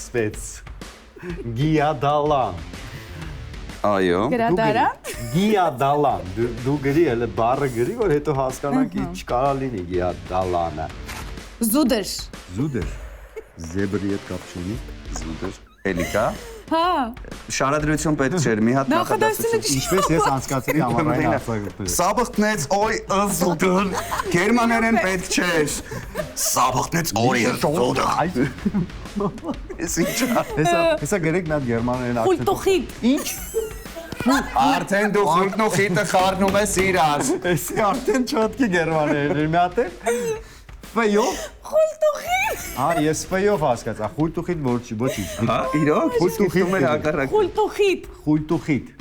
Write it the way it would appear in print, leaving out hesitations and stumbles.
ասվեց Գիադալան։ Այո։ Գրադարան։ Գիադալան։ Դու գրի էլ բառը գրի, որ հետո հասկանանք չկարա լինի Գիադալանը։ Զուդր։ Զուդեր։ Զեբրի հետ կապ չունի։ Զուդեր։ Էլիկա։ Հա։ Շարադրություն պետք չէր, մի հատ Նախադասությունը Ինչպես ես անցկացրի ամառային արձակուրդը։ Սաբխտնեց օյ զուդր։ Գերմաներեն պետք չէր։ Սաբխտնեց օյ զուդր։ Էս ինչա։ Հեսա գրեք մի հատ գերմաներեն ակցենտ։ Խուլտուխիտ։ Ինչ։ Արդեն դու խուլտնուխիտը խառնում ես իրար։ Էսի արդեն չոտքի գերմաներեն մի հատ է։ Ֆեյով։ Խուլտուխիտ։ Հա, ես ֆեյով հասկացա, խույլտուխիտ ոչինչ։ Հա, իրոք, խուլտնուխիտում էր հակառակ։ Խուլտուխիտ։ Խույլտուխիտ։